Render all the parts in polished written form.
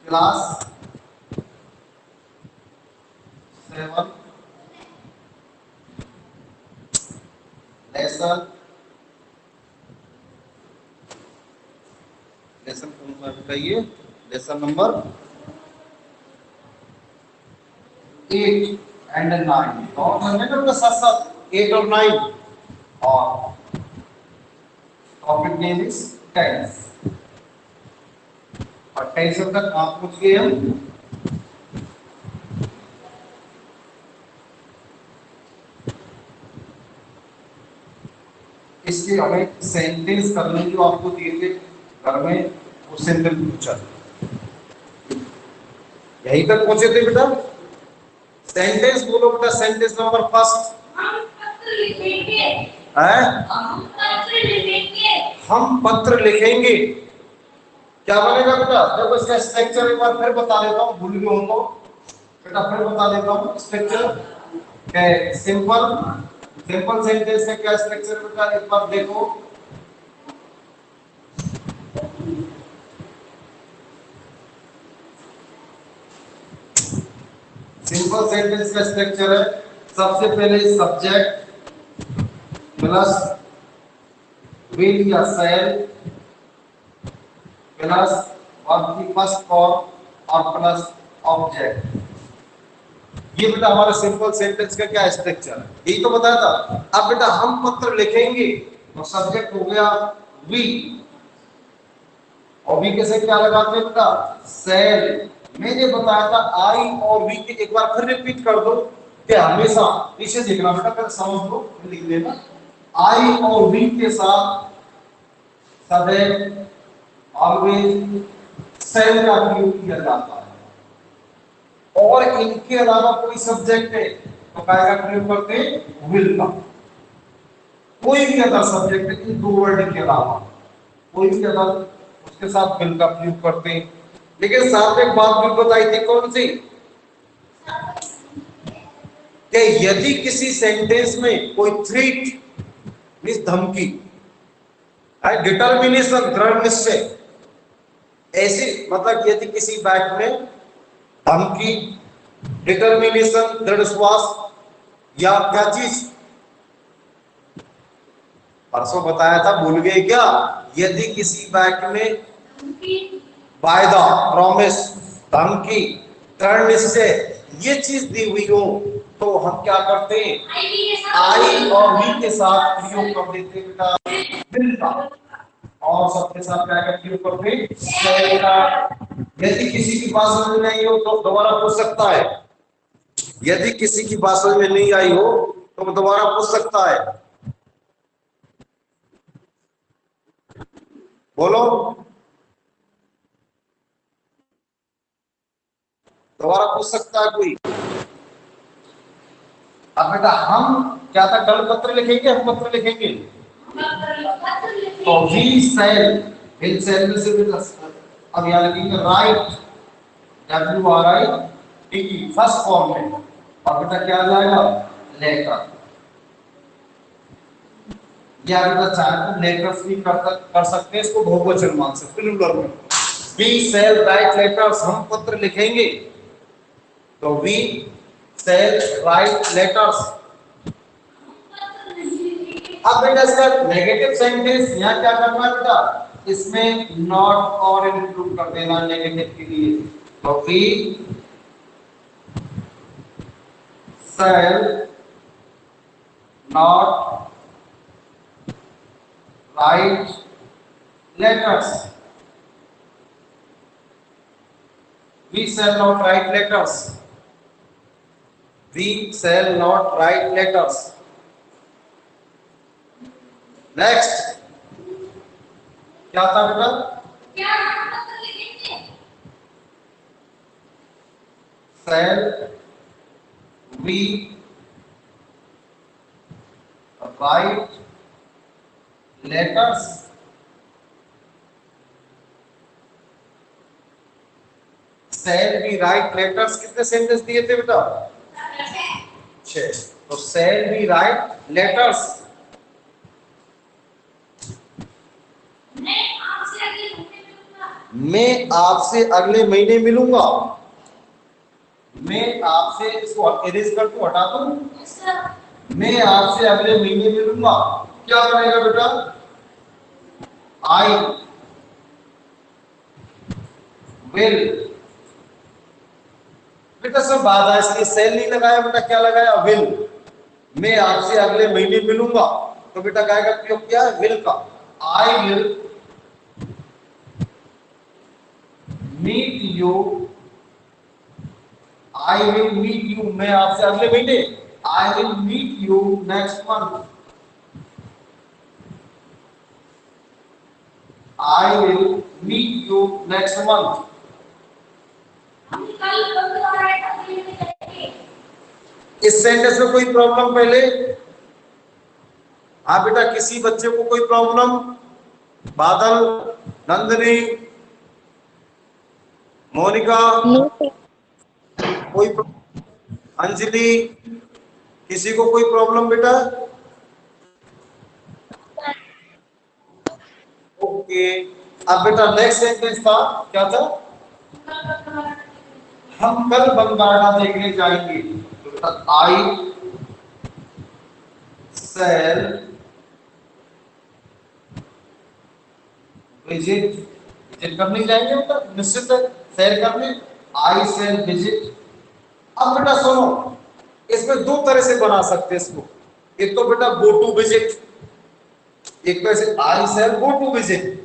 Class 7 lesson कौन सा बताइए, लेसन नंबर 8 एंड 9 कौन सा है ना, साथ साथ 8 और 9 और टॉपिक नेम इज टेंस। और टेंस तक आप पूछ गए हम। इसके हमें सेंटेंस करने जो आपको दिए थे घर में, वो सेंटेंस पूछा, यहीं तक पहुंचे थे बेटा। सेंटेंस बोलो बेटा, सेंटेंस नंबर फर्स्ट। हम पत्र लिखेंगे। है हम पत्र लिखेंगे। हम पत्र लिखेंगे, क्या बनेगा बेटा? देखो इसका स्ट्रक्चर एक बार फिर बता देता हूँ, भूल गए हो तो बेटा फिर बता देता हूँ। स्ट्रक्चर सिंपल सिंपल सेंटेंस का क्या स्ट्रक्चर बेटा, एक बार देखो। सिंपल सेंटेंस का स्ट्रक्चर है, सबसे पहले सब्जेक्ट प्लस विल या शैल प्लस वर्ब की फर्स्ट फॉर्म और प्लस ऑब्जेक्ट। ये बेटा हमारा सिंपल सेंटेंस का क्या स्ट्रक्चर है, यही तो बताया था। अब बेटा हम पत्र लिखेंगे तो सब्जेक्ट हो गया वी, और वी के से क्या लगाते हैं बेटा? शैल। मैंने बताया था आई और वी के, एक बार फिर रिपीट कर दो कि हमेशा पीछे देखना बेटा, फिर समझ लो, लिख लेना। आई और वी के साथ सदैव ऑलवेज शैल का प्रयोग किया जाता है, और इनके अलावा कोई सब्जेक्ट है तो काय का प्रयोग करते हैं? विल का। कोई भी अदर सब्जेक्ट है इन दो वर्ड के अलावा, कोई भी अदर उसके साथ विल का प्रयोग करते हैं। लेकिन साथ में एक बात भी बताई थी, कौन सी? कि यदि किसी सेंटेंस में कोई थ्रेट मींस धमकी, डिटर्मिनेशन दृढ़ निश्चय, ऐसी मतलब यदि किसी वाक्य में धमकी, डिटर्मिनेशन दृढ़ विश्वास, या क्या चीज परसों बताया था, भूल गए क्या? यदि किसी वाक्य में वायदा, प्रॉमिस, धमकी, दृढ़ निश्चय, ये चीज दी हुई हो तो हम क्या करते हैं? आई और वी के साथ प्रयोग कर देते बेटा विल का, और सबके साथ क्या का प्रयोग करते हैं? शैल का। यदि किसी की बात समझ में नहीं हो तो दोबारा पूछ सकता है, यदि किसी की बात समझ में नहीं आई हो तो दोबारा पूछ सकता है, बोलो दोबारा पूछ सकता है कोई? अब बेटा हम क्या था, कल पत्र लिखेंगे, हम पत्र लिखेंगे तो वी शैल, विल शैल में से अब यहां लिखेंगे राइट, WRITE फर्स्ट फॉर्म में, और बेटा क्या आ जाएगा? लेटर। या बेटा चाहे तो लेटर्स भी कर सकते हैं, इसको बहुवचन मान सकते हैं प्लूरल में। वी शैल राइट लेटर्स, हम पत्र लिखेंगे तो वी शैल राइट लेटर्स। अब बेटा इसका नेगेटिव सेंटेंस यहाँ क्या करना है बेटा? इसमें नॉट और इंक्लूड कर देना नेगेटिव के लिए, तो we shall not write letters, we shall not write letters, we shall not write letters। Next क्या था बेटा? क्या हम पत्र लिखेंगे? shall we write letters, shall we write letters कितने सेंटेंस दिए थे बेटा? 6। तो shall we write letters, मैं आपसे अगले महीने मिलूंगा। मैं आपसे, इसको इरेज कर दूं, हटा दूं। Yes, sir. मैं आपसे अगले महीने मिलूंगा। क्या बनेगा बेटा? I will. बेटा सब बात है, इसलिए सेल नहीं लगाया बेटा, क्या लगाया? विल। मैं आपसे अगले महीने मिलूंगा, तो बेटा क्या का प्रयोग किया है? विल का। I will meet you. I will meet you, मैं आपसे अगले महीने। I will meet you next month. I will meet you next month. हम कल मंगलवार को मिलने जाएंगे। इस सेंटेंस में कोई प्रॉब्लम पहले? हाँ बेटा, किसी बच्चे को कोई प्रॉब्लम? बादल, नंदिनी, मोनिका, कोई अंजलि, किसी को कोई प्रॉब्लम बेटा? ओके। अब बेटा नेक्स्ट सेंटेंस था, क्या था? हम कल बमबाड़ा देखने जाएंगे। तो बेटा आई सेल विजिट। विजिट करने जाएंगे बेटा, निश्चित है, सैर करने। आई सेल विजिट। अब बेटा सुनो, इसमें दो तरह से बना सकते हैं इसको। एक तो बेटा गो टू विजिट, एक तो ऐसे आई सेल गो टू विजिट।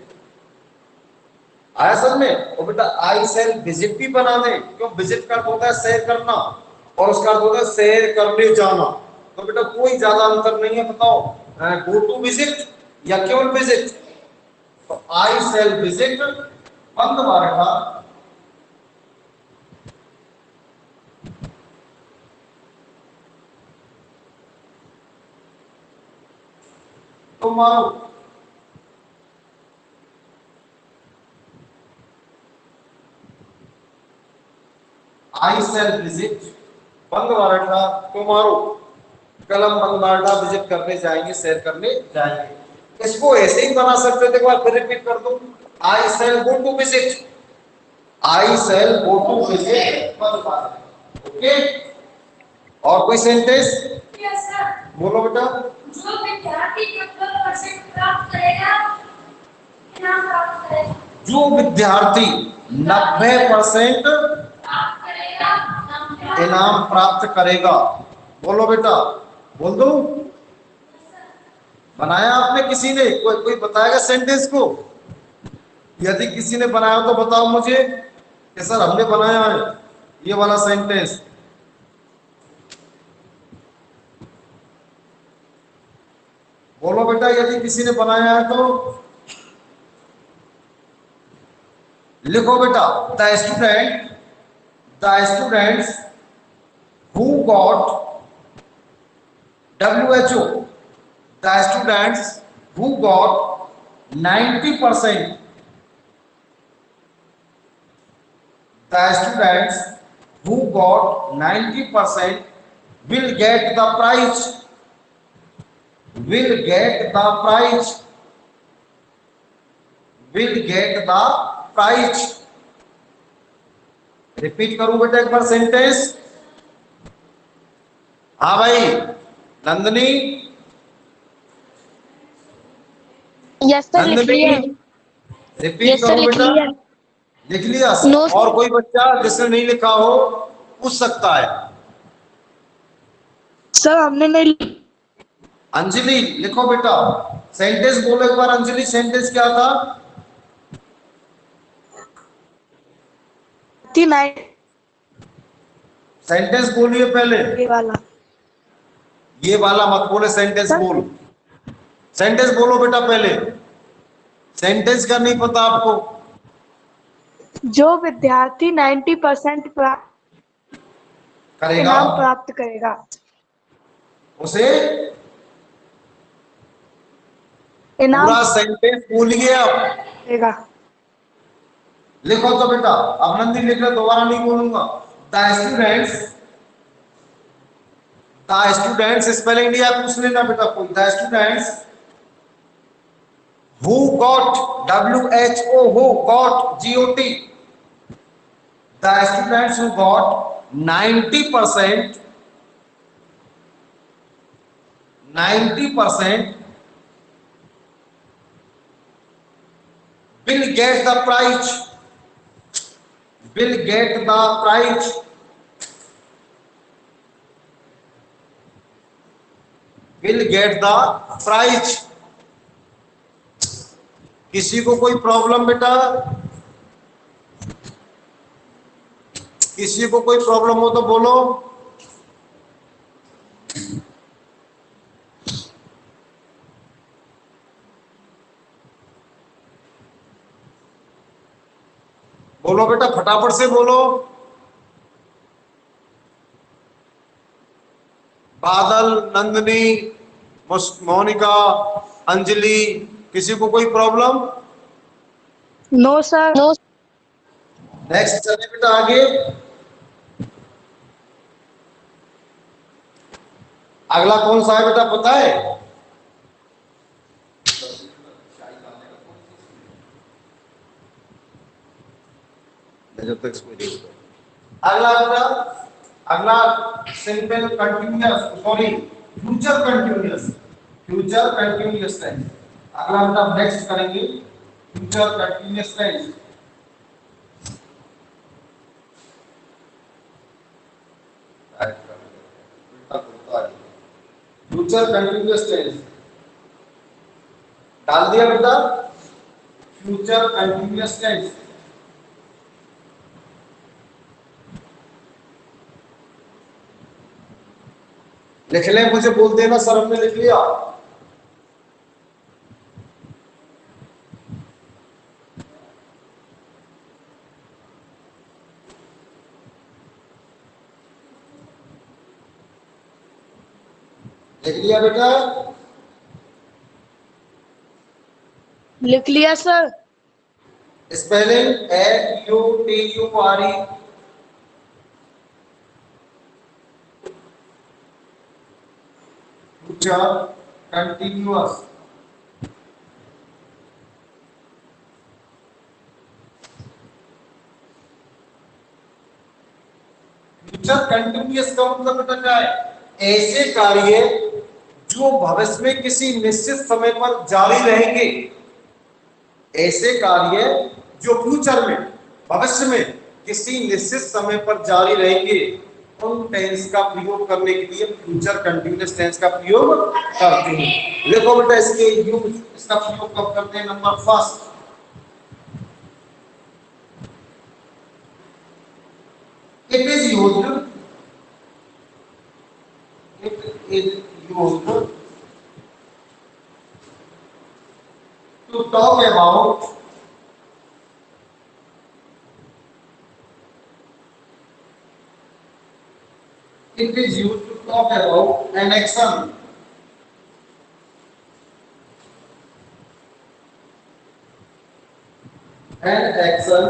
आया समझ में? और बेटा आई सेल विजिट भी बना दे, क्यों? विजिट का अर्थ होता है सैर करना, और उसका अर्थ होता है सैर करने जाना। तो बेटा कोई ज्यादा अंतर नहीं है, बताओ गो टू विजिट या केवल विजिट? तो आई सेल विजिट बंद मारेगा तो मारो। आई सेल विजिट बंद मारेगा तो मारो। कल हम बंगबाड़ा विजिट करने जाएंगे, सैर करने जाएंगे। इसको ऐसे ही बना सकते थे, एक बार फिर रिपीट कर दो। I shall go to visit. I shall go to visit. Okay. और कोई सेंटेंस Yes, sir. बोलो बेटा। जो विद्यार्थी 90% प्राप्त करेगा, इनाम प्राप्त करेगा। जो विद्यार्थी 90% प्राप्त करेगा, इनाम प्राप्त करेगा। बोलो बेटा, बोल दो। बनाया आपने किसी ने? कोई बताएगा सेंटेंस को? यदि किसी ने बनाया तो बताओ मुझे कि सर हमने बनाया है ये वाला सेंटेंस। बोलो बेटा, यदि किसी ने बनाया है तो लिखो बेटा। The students who got WHO, the students who got 90%, the students who got 90% will get the prize, will get the prize, will get the prize। Repeat करूं बेटा एक बार सेंटेंस? हाँ भाई नंदनी, यस सर, लिख नंदनी लिया। रिपीट यस सर, करो लिख बेटा। लिया। लिख लिया? नो और कोई बच्चा जिसने नहीं लिखा हो पूछ सकता है। सर, हमने नहीं। अंजलि लिखो बेटा, सेंटेंस बोलो एक बार। अंजलि सेंटेंस क्या था? सेंटेंस बोलिए पहले। ये वाला। ये वाला मत बोले, सेंटेंस सर, बोल। सेंटेंस बोलो बेटा पहले। सेंटेंस का नहीं पता आपको? जो विद्यार्थी 90% करेगा इनाम प्राप्त करेगा। उसे इनाम पूरा सेंटेंस बोलिए आप। करेगा। लिखो तो बेटा। अब नंदी लिख लो, दोबारा नहीं बोलूंगा। The students, the students spelling नहीं आप पूछ लेना बेटा कोई। The students who got WHO who got GOT, the students who got 90%, 90% will get the prize, will get the prize, will get the prize। किसी को कोई प्रॉब्लम बेटा, किसी को कोई प्रॉब्लम हो तो बोलो। बोलो बेटा, फटाफट से बोलो। बादल, नंदनी, मोनिका, अंजलि, किसी को कोई प्रॉब्लम? No sir. नेक्स्ट चले बेटा आगे। अगला कौन सा है बेटा पता है? जब तक इसको नहीं होता। अगला बेटा, अगला simple continuous, sorry future continuous, future continuous tense. अगला बेटा नेक्स्ट करेंगे future continuous tense. Future continuous tense डाल दिया बेटा, फ्यूचर कंटिन्यूअस टेंस। लिख ले, मुझे बोल देना सर हमने लिख लिया। लिख लिया बेटा? लिख लिया sir. Spelling FUTURE, future continuous. Future continuous का मतलब बेटा क्या है? ऐसे कार्य जो भविष्य में किसी निश्चित समय पर जारी रहेंगे, ऐसे कार्य जो फ्यूचर में, भविष्य में किसी निश्चित समय पर जारी रहेंगे, उन टेंस का प्रयोग करने के लिए फ्यूचर कंटिन्यूअस टेंस का प्रयोग करते हैं। देखो बेटा इसके यूज, इसका प्रयोग कब करते हैं? Number first, it is used, it is used to talk about it is used to talk about an action, an action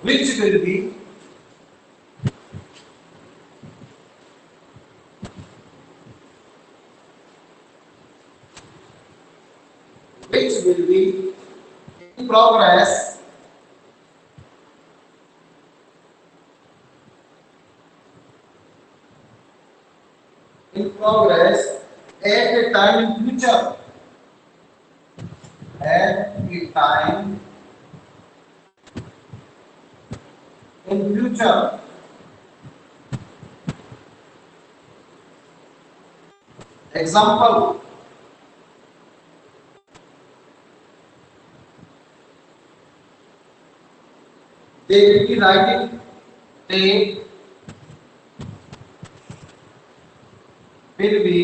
which will be in progress at a time in future, at a time in future। Example, they will be writing, they will be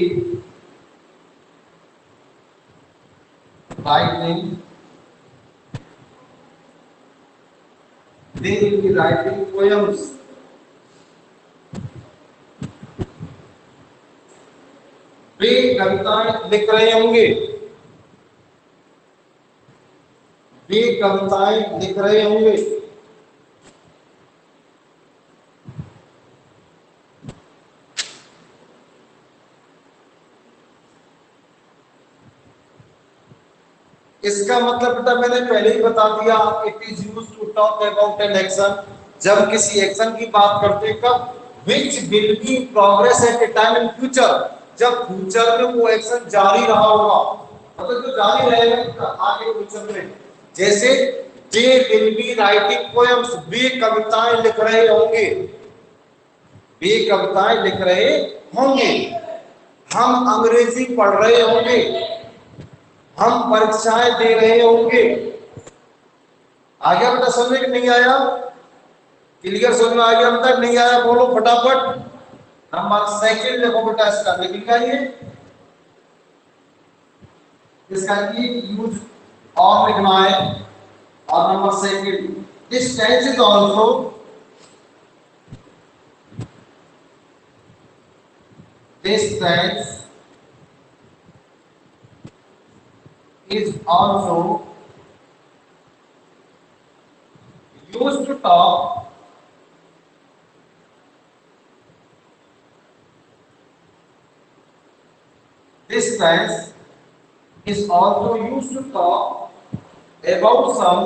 writing, they will be writing poems, वे कविताएं लिख रहे होंगे, वे कविताएं लिख रहे होंगे। इसका मतलब बेटा मैंने पहले ही बता दिया, it is used to talk about an action, जब किसी एक्शन की बात करते हैं कब, which will be progress at a time in future, जब फ्यूचर में वो एक्शन जारी रहा होगा, मतलब जो जारी रहेगा आगे फ्यूचर में। जैसे they will be writing poems, वे कविताएं लिख रहे होंगे, वे कविताएं लिख रहे होंगे, हम अंग्रेजी पढ़ रहे होंगे, हम परीक्षाएं दे रहे होंगे। आ गया बेटा समझ में नहीं आया? क्लियर समझ में आ गया बेटा? नहीं आया बोलो फटाफट। नंबर सेकंड देखो बेटा, इसका लिख लिया ये, इसका यूज और लिखना है। और number second, this tense is also, this tense is also used to talk this tense is also used to talk about some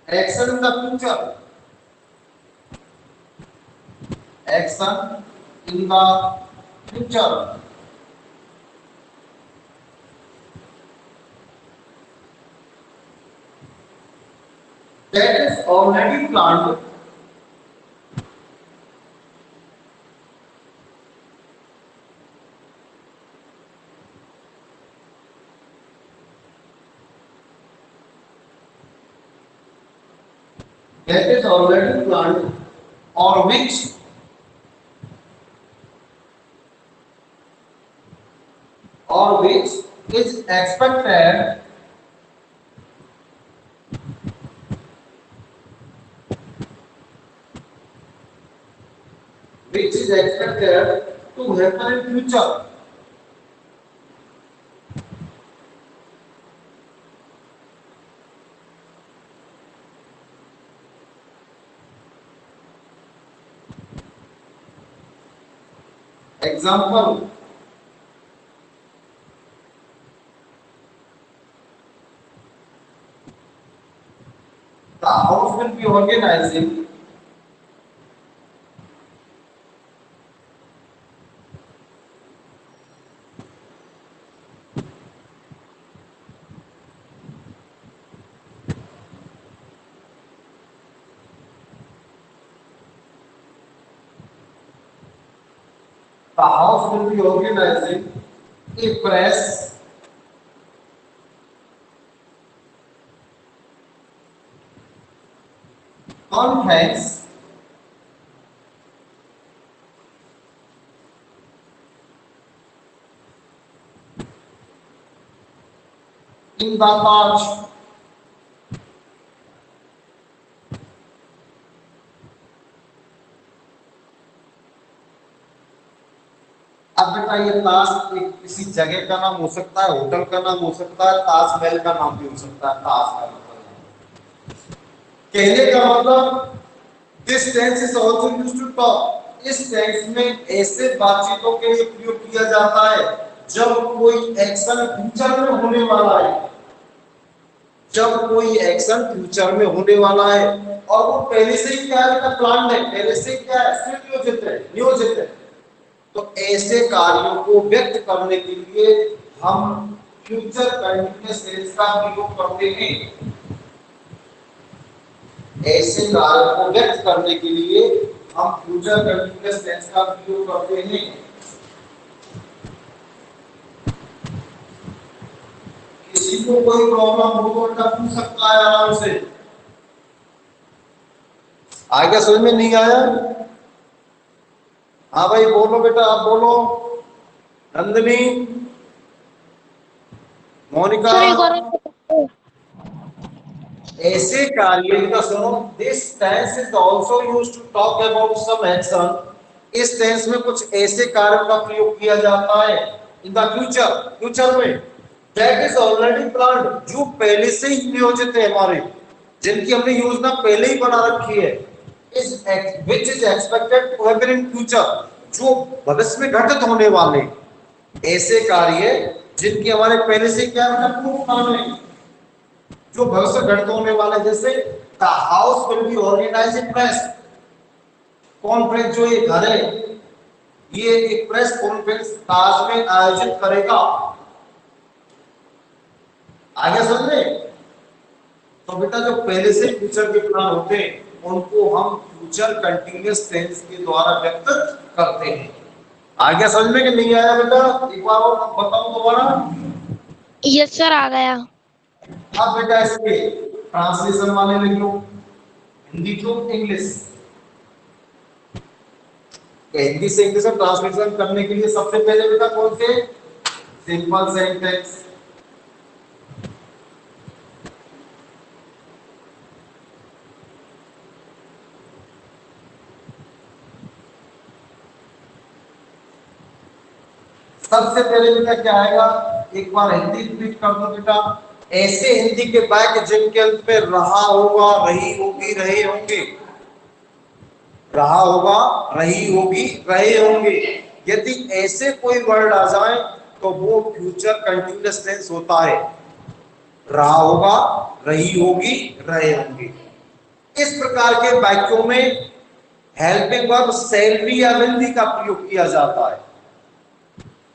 action in the future, action in the future, that is already planned, that is already planned, or which is expected to happen in future. Example, the house will be organizing a press conference in the March. अब बेटा ये ताश किसी जगह का नाम हो सकता है, होटल का नाम हो सकता है, ताजमहल का नाम भी हो सकता है। ताश का मतलब कहने का मतलब, this tense is also used to talk, इस टेंस में ऐसे बातचीतों के लिए प्रयोग किया जाता है जब कोई एक्शन फ्यूचर में होने वाला है, जब कोई एक्शन फ्यूचर में होने वाला है और वो पहले से ही क्या है, प्लान है, पहले से क्या है, नियोजित है। तो ऐसे कार्यों को व्यक्त करने के लिए हम फ्यूचर कंटीन्यूअस टेंस का प्रयोग करते हैं। ऐसे कार्यों को व्यक्त करने के लिए हम फ्यूचर कंटीन्यूअस टेंस का प्रयोग करते हैं। किसी को कोई प्रॉब्लम हो तो बेटा पूछ सकता है आराम से। आगे समझ में नहीं आया? हाँ भाई बोलो बेटा, आप बोलो। नंदिनी, मोनिका, ऐसे कार्य का सुनो, this tense is also used to talk about some action, इस टेंस में कुछ ऐसे कार्यों का प्रयोग किया जाता है इन द फ्यूचर में, दैट इज ऑलरेडी प्लान्ड, जो पहले से ही नियोजित है हमारे, जिनकी हमने योजना पहले ही बना रखी है। which is expected to happen in future, जो भविष्य में घटित होने वाले ऐसे कार्य जिनकी हमारे पहले से क्या मतलब प्रूफ मालूम है, जो भविष्य में घटित होने वाले, जैसे the house will be organise in press conference, जो ये घर है ये एक प्रेस कॉन्फ्रेंस ताज में आयोजित करेगा। आगे समझ में? तो बेटा जो पहले से फ्यूचर के प्लान होते हैं उनको हम फ्यूचर कंटीन्यूअस टेंस के द्वारा व्यक्त करते हैं। आगे समझ में कि नहीं आया बेटा? एक बार और बताऊं दोबारा। यस सर, आ गया। अब बेटा इसके ट्रांसलेशन वाले लिख लो, हिंदी टू इंग्लिश। हिंदी से इंग्लिश में ट्रांसलेशन करने के लिए सबसे पहले बेटा कौन से सिंपल सेंटेंस, सबसे पहले बेटा क्या आएगा, एक बार हिंदी रिपीट कर दो बेटा। ऐसे हिंदी के वाक्य जिनके अंत में रहा होगा, रही होगी, रहे होंगे, रहा होगा, रही होगी, रहे होंगे, यदि ऐसे कोई वर्ड आ जाए तो वो फ्यूचर कंटीन्यूअस टेंस होता है। रहा होगा, रही होगी, रहे होंगे। इस प्रकार के वाक्यों में हेल्पिंग वर्ब शैल बी या विल बी का प्रयोग किया जाता है।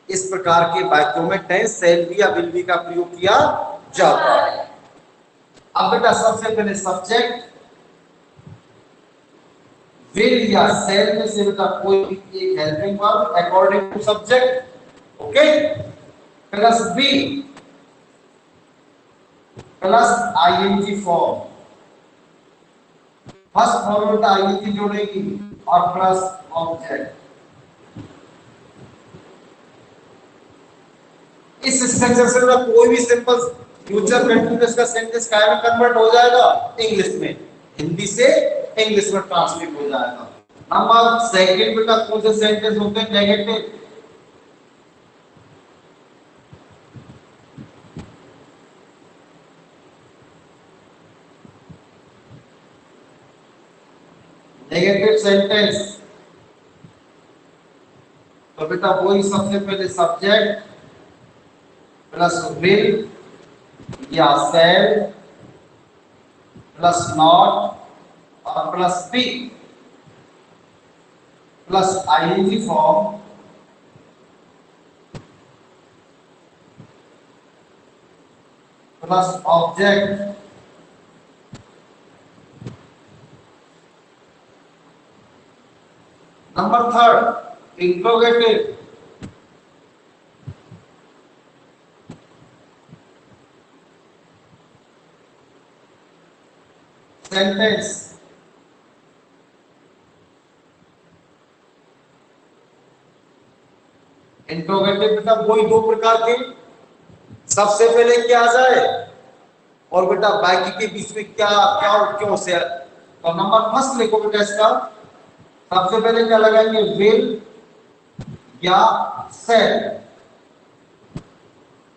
इस प्रकार के वाक्यों में टेंस शैल बी या विल बी का प्रयोग किया जाता है। अब बेटा सबसे पहले सब्जेक्ट विल या शैल में से बेटा कोई भी एक helping verb according to subject, okay, plus be plus ING form, first form बेटा आईएनजी जोड़ेगी और प्लस ऑब्जेक्ट। इस स्ट्रक्चर से बेटा कोई भी सिंपल फ्यूचर कंटीन्यूअस का सेंटेंस काय में कन्वर्ट हो जाएगा, इंग्लिश में, हिंदी से इंग्लिश में ट्रांसलेट हो जाएगा। नंबर सेकंड बेटा कौन से सेंटेंस होते हैं नेगेटिव, नेगेटिव सेंटेंस। तो बेटा वही सबसे पहले सब्जेक्ट प्लस विल या शैल प्लस नॉट और plus be plus ING form plus object. Number third interrogative, sentence interrogative बेटा वही दो प्रकार के, सबसे पहले क्या आ जाए और बेटा बाकी के बीच में क्या क्या और क्यों से। तो नंबर फर्स्ट लिखो बेटा इसका, सबसे पहले क्या लगाएंगे विल या shall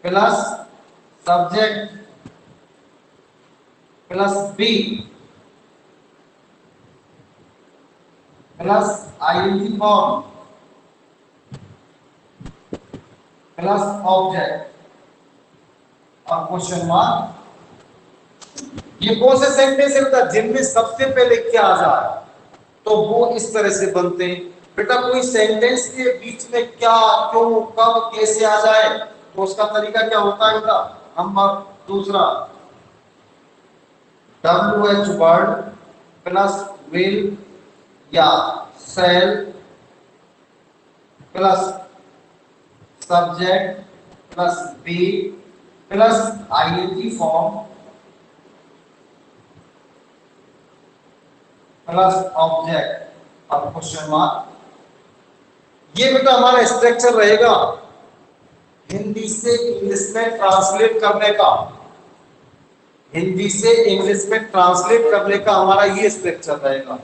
plus subject plus be plus ING form plus object और क्वेश्चन मार्क। ये कौन से सेंटेंस है बेटा जिनमें सबसे पहले क्या आ जाए, तो वो इस तरह से बनते हैं बेटा। कोई सेंटेंस के बीच में क्या, क्यों, कब, कैसे आ जाए तो उसका तरीका क्या होता है बेटा। नंबर दूसरा WH वर्ड प्लस विल या shall plus subject plus be plus ING form plus object और क्वेश्चन मार्क। ये बेटा हमारा स्ट्रक्चर रहेगा हिंदी से इंग्लिश में ट्रांसलेट करने का, हिंदी से इंग्लिश में ट्रांसलेट करने का हमारा ये स्ट्रक्चर रहेगा।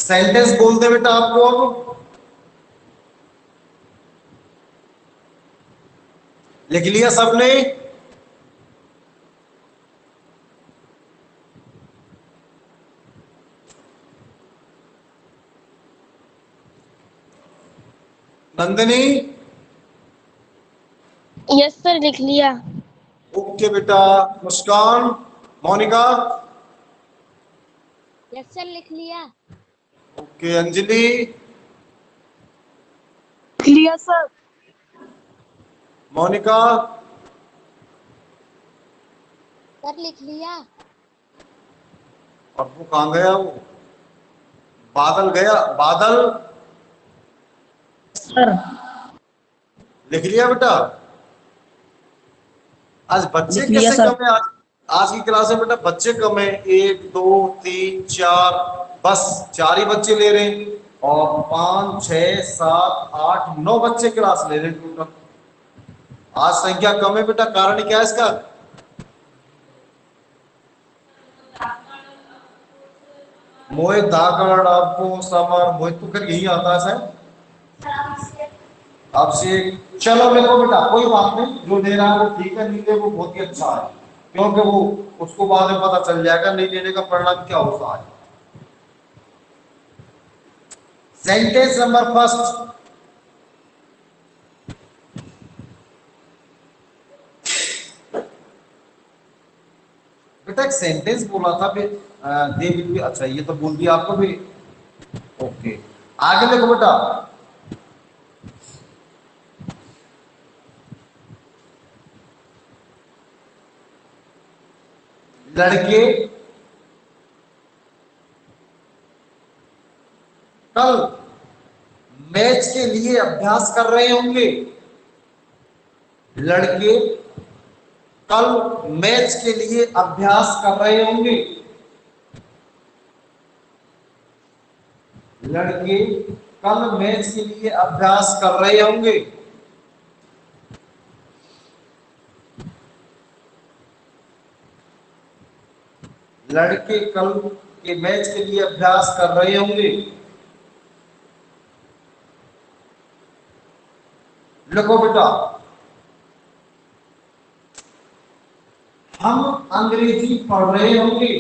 सेंटेंस बोल दे बेटा आपको अब, लिख लिया सबने? नंदिनी? यस सर, लिख लिया। ओके बेटा। मुस्कान? मोनिका? यस सर, लिख लिया। ओके। अंजलि? लिख लिया सर। मोनिका? सर, लिख लिया। और वो कहाँ गया? वो बादल गया? बादल? सर, लिख लिया बेटा? आज बच्चे लिख लिया कैसे सर। कम है? आज आज की क्लास में बेटा बच्चे कम है। 1 2 3 4, बस 4 ही बच्चे ले रहे हैं। और 5 6 7 8 9 बच्चे क्लास ले रहे हैं टोटल। आज संख्या कम है बेटा। कारण क्या है इसका? मोहित धाकड़, आपको समर, मोहित तो कर यही आता है सर। अब से चलो देखो बेटा, कोई बात नहीं, जो दे रहा है वो ठीक है, नहीं दे वो बहुत ही अच्छा है, क्योंकि वो उसको बाद में पता चल जाएगा नहीं देने का परिणाम क्या होता है। Sentence number first. बेटा एक सेंटेंस बोला था फिर दे विल बी, अच्छा ये तो बोल दिया आपको भी। ओके, आगे देखो बेटा। लड़के कल मैच के लिए अभ्यास कर रहे होंगे। लड़के कल मैच के लिए अभ्यास कर रहे होंगे। लड़के कल मैच के लिए अभ्यास कर रहे होंगे। लड़के कल के मैच के लिए अभ्यास कर रहे होंगे। लिखो बेटा, हम अंग्रेजी पढ़ रहे होंगे।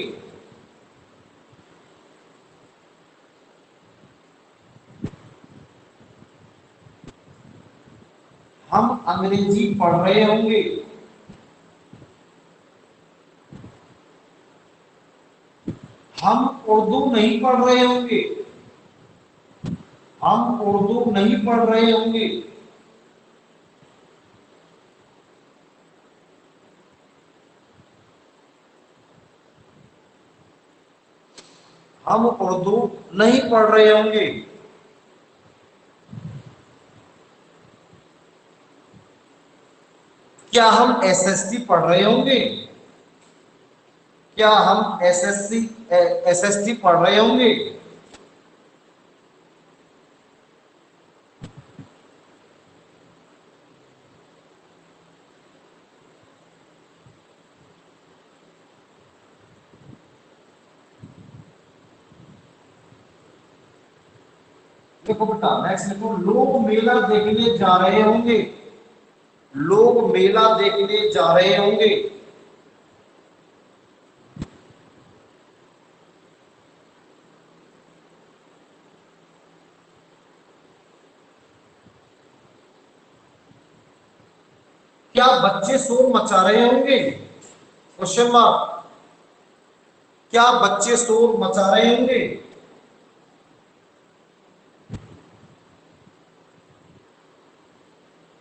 हम अंग्रेजी पढ़ रहे होंगे। हम उर्दू नहीं पढ़ रहे होंगे। हम उर्दू नहीं पढ़ रहे होंगे। हम उर्दू नहीं पढ़ रहे होंगे। क्या हम एसएससी पढ़ रहे होंगे? क्या हम एसएससी पढ़ रहे होंगे? देखो बेटा नेक्स्ट लिखो, लोग मेला देखने जा रहे होंगे। लोग मेला देखने जा रहे होंगे। क्या बच्चे शोर मचा रहे होंगे? Question mark. क्या बच्चे शोर मचा रहे होंगे?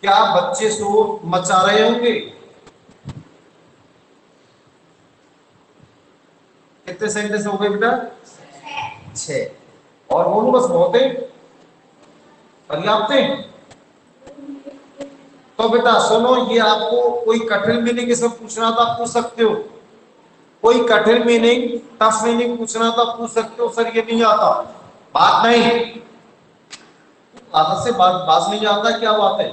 क्या बच्चे शोर मचा रहे होंगे? कितने सेंटेंस हो गए बेटा? 6। और बोलो बस बहुत है, पर्याप्त है। तो बेटा सुनो, ये आपको कोई कठिन मीनिंग इसमें पूछना था पूछ सकते हो। कोई कठिन मीनिंग टफ मीनिंग पूछना था पूछ सकते हो। सर ये नहीं आता, बात नहीं, आदत से बात नहीं आता, क्या बात है?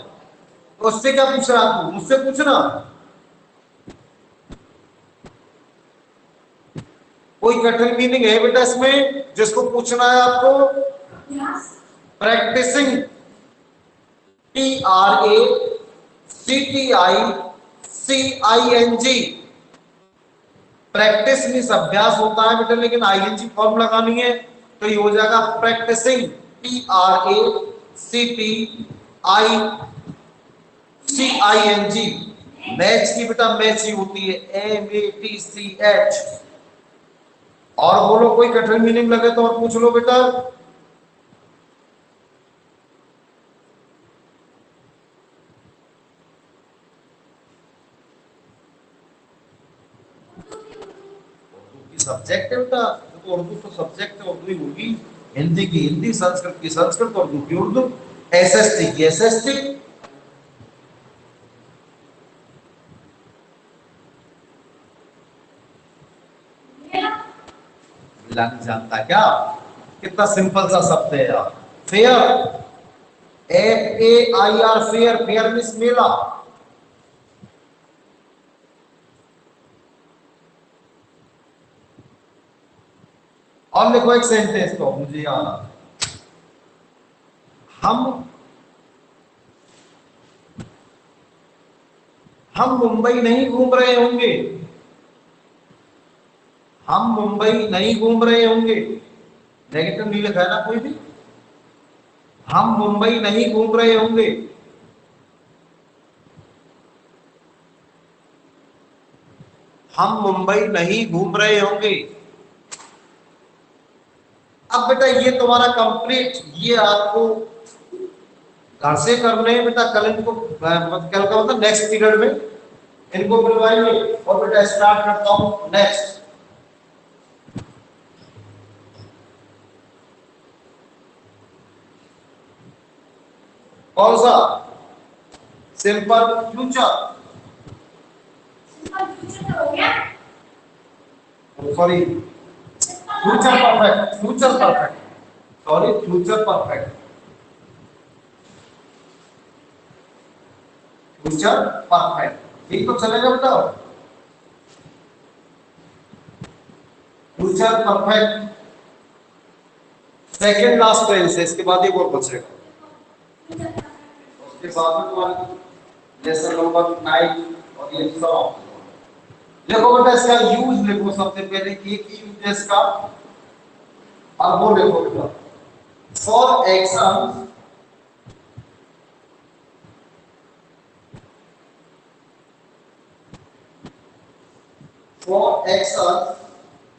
तो उससे क्या पूछ रहा तू? मुझसे पूछना। कोई कठिन मीनिंग है बेटा इसमें जिसको पूछना है आपको? Practising, PRACTISING CTICING, practice means अभ्यास होता है बेटा, लेकिन आईएनजी फॉर्म लगानी है तो ये हो जाएगा प्रैक्टिसिंग, PRACTICING। मैच की बेटा मैच ही होती है, MATCH। और बोलो कोई कठिन मीनिंग लगे तो और पूछ लो बेटा। सब्जेक्ट है बेटा, तो उर्दू तो सब्जेक्ट है, उर्दू ही होगी। हिंदी की हिंदी, संस्कृत की संस्कृत, उर्दू की उर्दू, एसएसटी की एसएसटी। नहीं जानता क्या? कितना सिंपल सा शब्द है यार। Fair, FAIR, fair, fair means मेला। और देखो एक सेंटेंस तो मुझे याद आ, हम मुंबई नहीं घूम रहे होंगे, हम मुंबई नहीं घूम रहे होंगे, नेगेटिव नहीं लिखा है ना कोई भी। हम मुंबई नहीं घूम रहे होंगे, हम मुंबई नहीं घूम रहे होंगे। अब बेटा ये तुम्हारा कंप्लीट, ये आपको घर से करने हैं बेटा, कल इनको कल का मतलब नेक्स्ट पीरियड में इनको बुलवाएंगे। और बेटा स्टार्ट करता हूं नेक्स्ट। कौन सा? सिंपल फ्यूचर, हो गया। Sorry future perfect, future perfect, sorry future perfect, future perfect, ठीक तो चलेगा बेटा। Future perfect second last tense है, इसके बाद एक और बचेगा। उसके बाद में तुम्हारी लेसन नंबर 9 और ये सब देखो बेटा, इसका यूज लिखो सबसे पहले, एक ही यूज है इसका। अब वो लिखो बेटा, for action, for action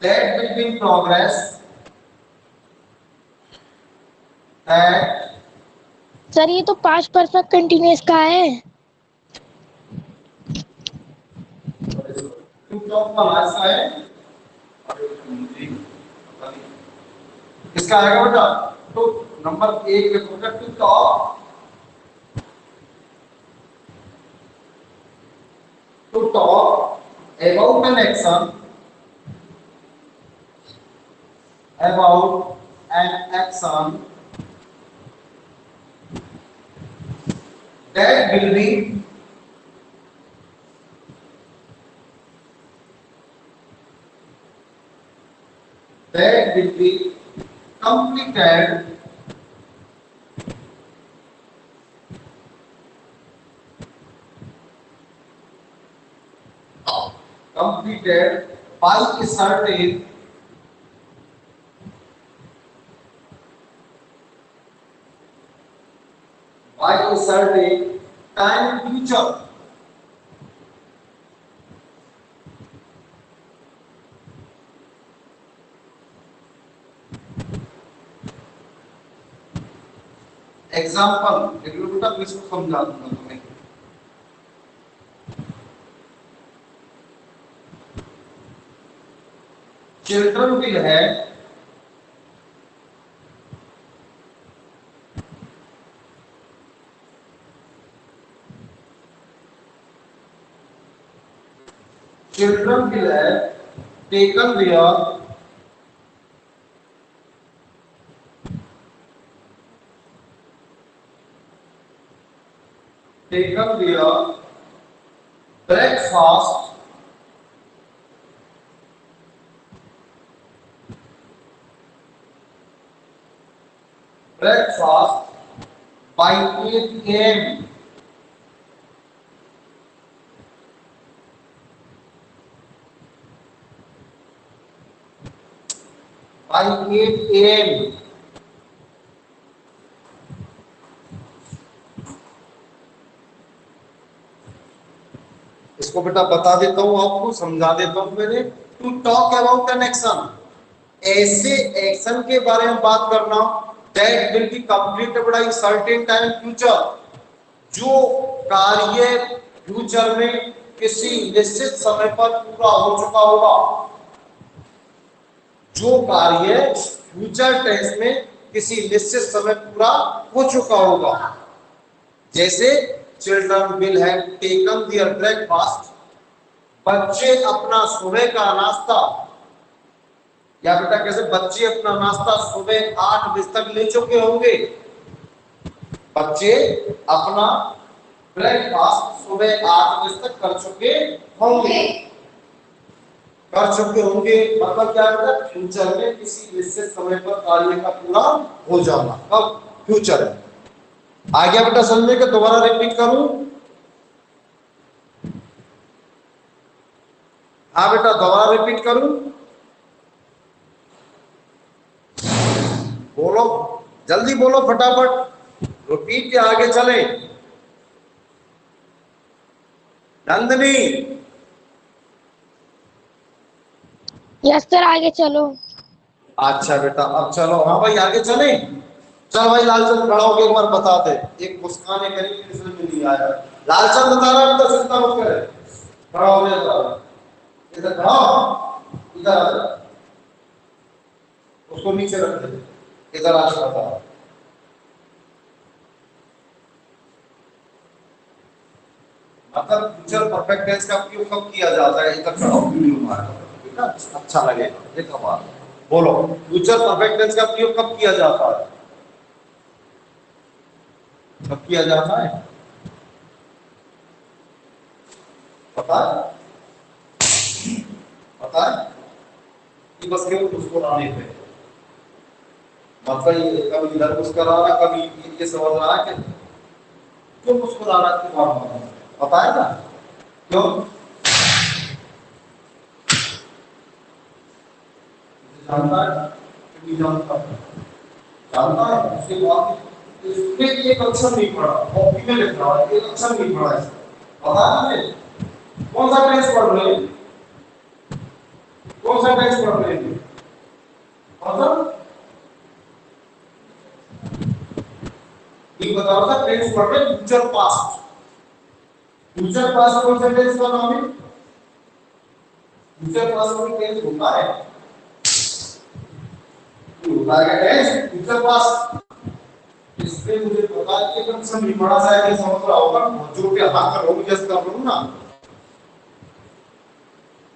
that will be in progress, that sir ये तो पास्ट परफेक्ट कंटिन्यूअस का है। टू टॉप का लास्ट है। इसका आएगा बेटा तो नंबर 1 लिखो बेटा, to top, to top about an action, about an action that will be completed by a certain time in future। Example देख लो बेटा, तो इसको समझा दूंगा तुम्हें। चिल्ड्रन विल है, चिल्ड्रन विल है taken there breakfast by 8 a.m. by 8 AM. इसको बेटा बता देता हूं, आपको समझा देता हूं मैंने। To talk about an action, ऐसे एक्शन के बारे में बात करना that will be completed in certain time future, जो कार्य फ्यूचर में किसी निश्चित समय पर पूरा हो चुका होगा। जो कार्य फ्यूचर टेंस में किसी निश्चित समय पूरा हो चुका होगा, जैसे children will have taken their breakfast, बच्चे अपना सुबह का नाश्ता, या बेटा कैसे बच्चे अपना नाश्ता सुबह 8 बजे तक ले चुके होंगे। बच्चे अपना ब्रेकफास्ट सुबह 8 बजे तक कर चुके होंगे। मतलब क्या होगा, फ्यूचर में किसी निश्चित समय पर कार्य का पूरा हो जाना, अब फ्यूचर है। आ गया बेटा समझने के? दोबारा रिपीट करूं? हाँ बेटा दोबारा रिपीट करूं? बोलो, जल्दी बोलो फटाफट, रिपीट के आगे चले। नंदनी, यस सर, आगे चलो। अच्छा बेटा अब चलो। हाँ भाई आगे चले। चल भाई लालचंद खड़ा होकर एक बार बता दे, एक मुस्कान एक करी किसने में नहीं आया। लालचंद बता रहा है, तो चिंता मत करे, खड़ा हो जा, इधर खड़ा हो, इधर आ जा, उसको नीचे रख दे, इधर आ जा बता। मतलब फ्यूचर परफेक्ट टेंस का उपयोग कब किया जाता है, इधर खड़ा हो, वीडियो मार, ठीक है, अच्छा लगेगा। एक बार बोलो, फ्यूचर परफेक्ट टेंस का उपयोग कब किया जाता है? कब किया जाता है पता है? पता है कि बस केवल मुस्कुराने पे, मतलब ये कभी इधर मुस्कुरा रहा, कभी ये समझ रहा है कि क्यों मुस्कुरा रहा है, क्यों बार बार, पता है ना क्यों? जानता है कि नहीं जानता? जानता है। उसके बाद इसमें एक अक्षर नहीं पढ़ा, कॉपी में लिख रहा है, एक अक्षर नहीं पढ़ा है, पता है मुझे? कौन सा टेंस पढ़ रहे हैं? कौन सा टेंस पढ़ रहे हैं? मतलब ये बताओ था, टेंस पढ़ रहे फ्यूचर पास्ट। फ्यूचर पास्ट कौन सा टेंस का नाम है? फ्यूचर पास्ट में टेंस होता है, होता है टेंस फ्यूचर पास्ट। इसलिए मुझे पता है कि अगर नहीं पढ़ा शायद ये समझ रहा होगा, जो भी हाथ कर रहा जैसे कर रहा हूं ना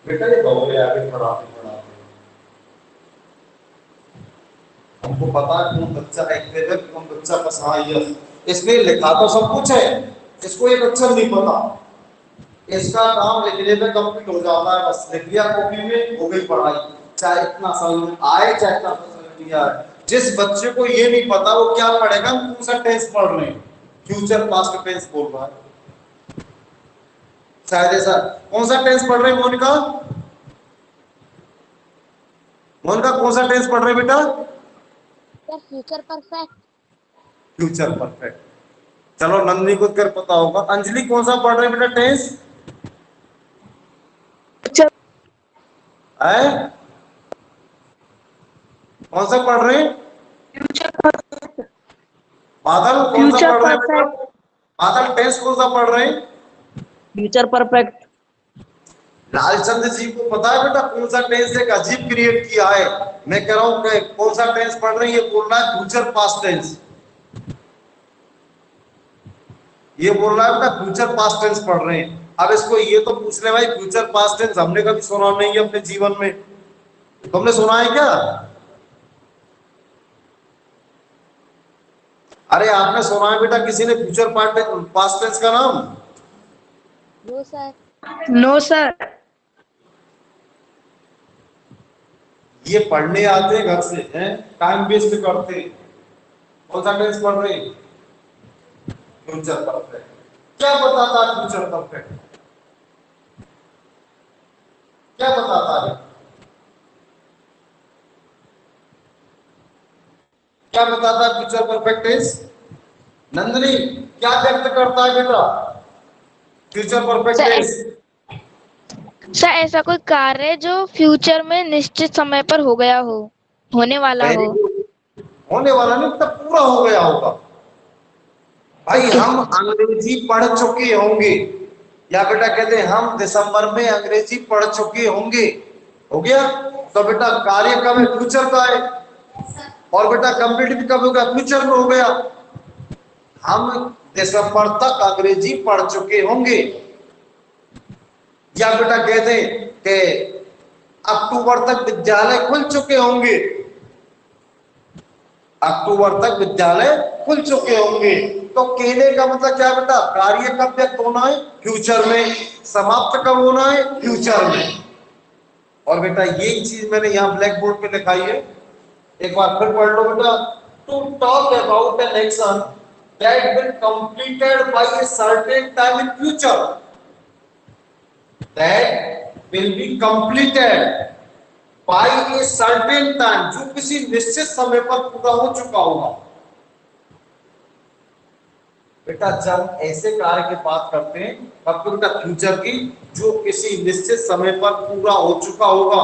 बेटा, ये दौड़े आगे पढ़ाते पढ़ाते हमको पता है कौन बच्चा एक्टिव है, कौन बच्चा बस हाँ यस, इसलिए लिखा तो सब कुछ है, इसको एक अक्षर नहीं पता, इसका काम लिखने में कंप्लीट हो जाता है, बस लिख लिया कॉपी में, हो गई पढ़ाई, चाहे इतना समझ में आए चाहे इतना समझ नहीं आए। जिस बच्चे को ये नहीं पता वो क्या पढ़ेगा, कौन सा टेंस पढ़ रहे हैं, फ्यूचर पास्ट टेंस बोल रहा है शायद ऐसा। कौन सा टेंस पढ़ रहे हैं मोनिका? मोनिका कौन सा टेंस पढ़ रहे हैं बेटा? Future perfect. Future perfect. चलो नंदनी को कर पता होगा। अंजलि कौन सा पढ़ रहे हैं बेटा टेंस? है कौन सा पढ़ रहे हैं? बादल कौन सा पढ़ रहे हैं बेटा? बादल टेंस कौन सा पढ़ रहे हैं? Future perfect. लालचंद जी को पता है बेटा कौन सा टेंस एक अजीब क्रिएट किया है? मैं कह रहा हूं कौन सा टेंस पढ़ रहे हैं, ये बोल रहा है फ्यूचर पास्ट टेंस, ये बोल रहा है बेटा फ्यूचर पास्ट टेंस पढ़ रहे हैं। अब इसको ये तो पूछ ले भाई, फ्यूचर पास्ट टेंस हमने कभी सुना नहीं है अपने जीवन में, तुमने सुना है क्या? अरे आपने सुना है बेटा किसी ने फ्यूचर पास्ट टेंस का नाम? No sir. No sir. ये पढ़ने आते हैं घर से हैं, टाइम वेस्ट करते हैं। कौन सा टेंस पढ़ रहे हैं? Future perfect. क्या बताता है फ्यूचर परफेक्ट? क्या बताता है? क्या बताता है फ्यूचर परफेक्ट टेंस? नंदनी क्या व्यक्त करता है बेटा फ्यूचर परफेक्ट टेंस? सर ऐसा कोई कार्य जो फ्यूचर में निश्चित समय पर हो गया हो, होने वाला वेरी हो। गुड। होने वाला नहीं मतलब पूरा हो गया होगा। भाई ओके। हम अंग्रेजी पढ़ चुके होंगे, या बेटा कहते हैं हम दिसंबर में अंग्रेजी पढ़ चुके होंगे, हो गया। तो बेटा कार्य कब है? फ्यूचर का है। और बेटा कंप्लीट भी कब होगा? फ्यूचर में हो गया। हम दिसंबर तक अंग्रेजी पढ़ चुके होंगे। या बेटा कहते हैं कि अक्टूबर तक विद्यालय खुल चुके होंगे, अक्टूबर तक विद्यालय खुल चुके होंगे। तो कहने का मतलब क्या बेटा? कार्य कब व्यक्त होना है? फ्यूचर में। समाप्त कब होना है? फ्यूचर में। और बेटा यही चीज मैंने यहां ब्लैक बोर्ड पे लिखाई है, एक बार फिर पढ़ लो बेटा। To talk about an action that will completed by a certain time in future, that will be completed by a certain time, जो किसी निश्चित समय पर पूरा हो चुका होगा। बेटा जब ऐसे कार्य की बात करते हैं तब बेटा फ्यूचर की, जो किसी निश्चित समय पर पूरा हो चुका होगा,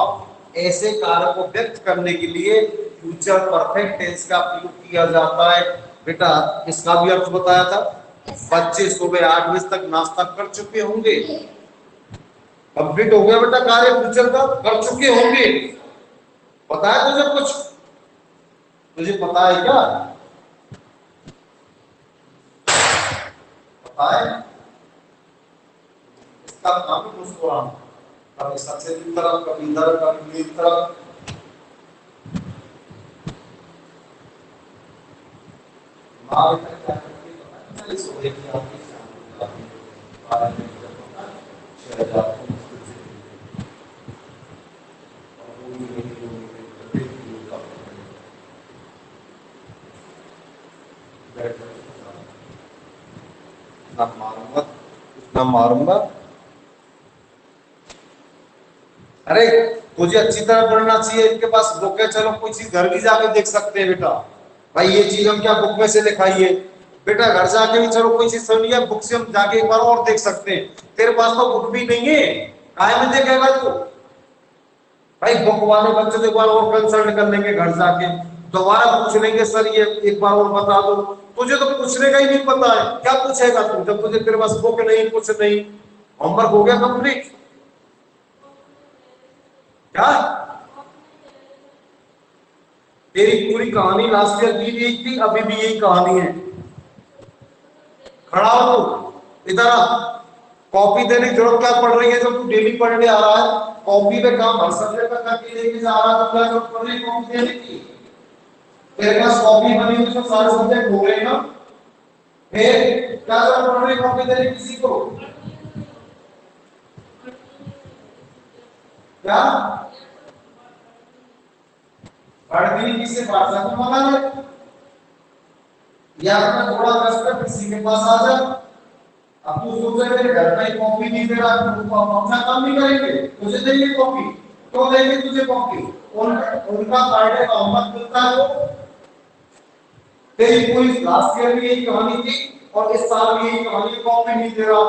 ऐसे कार्य को व्यक्त करने के लिए फ्यूचर परफेक्ट टेंस का प्रयोग किया जाता है। बेटा इसका भी अर्थ बताया था, बच्चे सुबह 8 बजे तक नाश्ता कर चुके होंगे, कंप्लीट हो गया बेटा कार्य फ्यूचर का, कर चुके होंगे। बताया तुझे कुछ? तुझे पता है क्या? पता है? इसका नाम ही मुस्कुराना, कभी सबसे की तरफ, कभी इधर, कभी मेरी तरफ। माँ बेटा क्या करती है पता है? चलिए सुबह की आपकी शाम को जाती है, बारह बजे तक होता है, शहर जाते हैं स्कूल से, और वो भी मेरी जो मेरे बर्थडे की जो जाते हैं, बैठ कर ना मारूंगा, ना मारूंगा। अरे तुझे अच्छी तरह पढ़ना चाहिए, इनके पास बुक है, चलो कोई चीज घर भी जाके देख सकते हैं बेटा। भाई ये चीज हम क्या बुक में से लिखाई है? बेटा घर जाके भी चलो कोई चीज सुनी है, बुक से हम जाके एक बार और देख सकते हैं। तेरे पास तो बुक भी नहीं है, काहे में देखेगा तू? भाई बुक वाले बच्चे तो एक बार और कंसल्ट कर लेंगे घर जाके, दोबारा पूछ लेंगे सर ये एक बार और बता दो। तुझे तो पूछने का ही नहीं पता है, क्या पूछेगा तू जब तुझे तेरे पास बुक नहीं, कुछ नहीं। होमवर्क हो गया कंप्लीट? क्या तेरी पूरी कहानी लास्ट ईयर की भी यही थी, अभी भी यही कहानी है। खड़ा हो तू, इधर आ। कॉपी देने की जरूरत क्या पड़ रही है जब तू डेली पढ़ने आ रहा है? कॉपी पे काम हर सब्जेक्ट का करके लेके जा रहा है, तो क्या जरूरत पड़ रही है कॉपी देने की? तेरे पास कॉपी बनी हुई तो सारे सब्जेक्ट हो गए ना, फिर क्या जरूरत पड़ रही है कॉपी देने किसी को? क्या पढ़ती किससे पाठशाला में मना है, या फिर थोड़ा कष्ट कर किसी के पास आ जा। अब तू सोच रहे तेरे घर में कॉपी नहीं दे रहा, तू अपना काम नहीं करेंगे, तुझे देंगे कॉपी। क्यों देंगे तुझे कॉपी? उनका बर्थडे का होमवर्क मिलता है वो। तेरी पूरी लास्ट ईयर भी यही कहानी थी और इस साल भी यही कहानी, कॉपी नहीं दे रहा।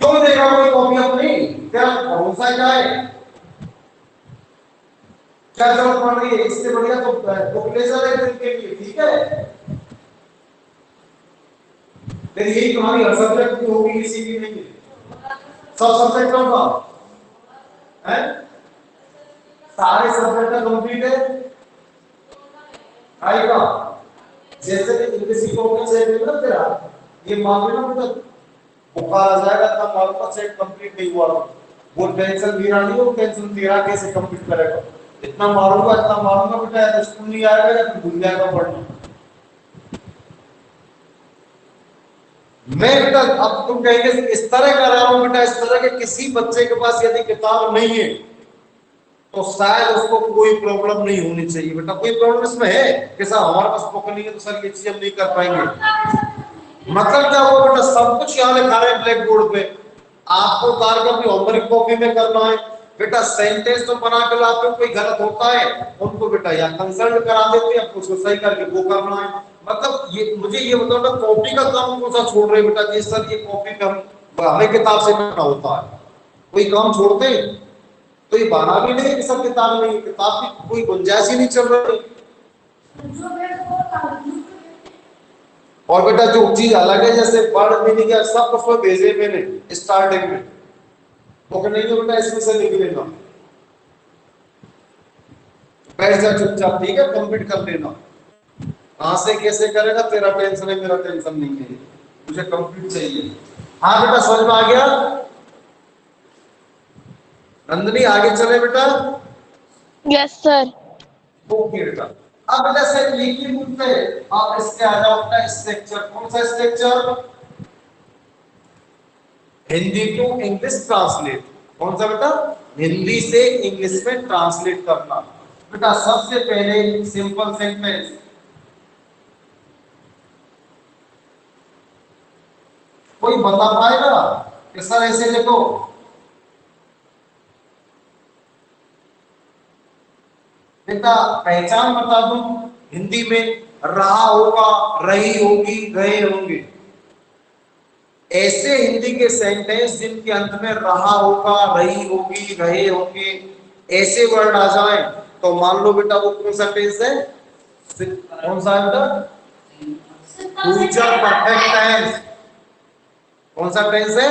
क्यों देगा कोई कॉपी अपनी? तेरा भरोसा क्या है? क्या जरूरत पड़ रही है? इससे बढ़िया तो बुक ले जा रहे के लिए, ठीक है। फिर यही कहानी हर सब्जेक्ट की होगी, किसी की नहीं है। सब सब्जेक्टों का है, सारे सब्जेक्ट कंप्लीट है आएगा। जैसे कि इंग्लिश को क्या चाहिए ना तेरा, ये मान लेना मतलब बुखार आ जाएगा तब मालूम का चेक कंप्लीट नहीं हुआ। वो टेंशन मेरा नहीं, वो टेंशन तेरा कैसे कंप्लीट करेगा। इतना मारूंगा बेटा, या तो स्कूल नहीं आएगा या फिर भूल जाएगा पढ़ना। मैं बेटा अब तुम कहेंगे इस तरह कर रहा हूं बेटा, इस तरह के किसी बच्चे के पास यदि किताब नहीं है तो शायद उसको कोई प्रॉब्लम नहीं होनी चाहिए बेटा। कोई प्रॉब्लम इसमें है कि सर हमारे पास बुक नहीं है तो सर ये चीज हम नहीं कर पाएंगे? मतलब क्या हुआ बेटा, सब कुछ यहाँ लिखा रहे हैं ब्लैक बोर्ड पे, आपको कार्य अपनी होमवर्क कॉपी में करना है। बेटा सेंटेंस तो बना के लाते हो, कोई गलत होता है उनको बेटा या कंसल्ट करा देते हैं, उसको सही करके वो करना है। मतलब ये मुझे ये बताओ ना, कॉपी का काम कौन सा छोड़ रहे बेटा जी सर, ये कॉपी का हमें किताब से करना होता है, कोई काम छोड़ते हैं? तो ये बहाना भी नहीं कि सब किताब नहीं, किताब की कोई गुंजाइश ही नहीं चल रही। और बेटा जो चीज अलग है जैसे वर्ड मीनिंग है सब उसको भेजे मैंने स्टार्टिंग में, तो नहीं है बेटा इसमें से लिख लेना, बैठ जा चुपचाप, ठीक है, कंप्लीट कर लेना। कहां से कैसे करेगा तेरा टेंशन है, मेरा टेंशन नहीं है, मुझे कंप्लीट चाहिए। हाँ बेटा समझ में आ गया? नंदनी आगे चले बेटा। Yes sir. ओके बेटा, अब जैसे लिखी रूप पे आप इसके आ जाओ अपना स्ट्रक्चर, कौन सा structure? Hindi to English translate. कौन सा बेटा? हिंदी से इंग्लिश में ट्रांसलेट करना। बेटा सबसे पहले सिंपल सेंटेंस, कोई बता पाएगा कि सर ऐसे लिखो? बेटा पहचान बता दूं, हिंदी में रहा होगा, रही होगी, गए होंगे, ऐसे हिंदी के सेंटेंस जिनके अंत में रहा होगा, रही होगी, रहे होंगे ऐसे वर्ड आ जाए तो मान लो बेटा वो कौन सा टेंस है? कौन सा है बेटा? Future perfect tense. कौन सा टेंस है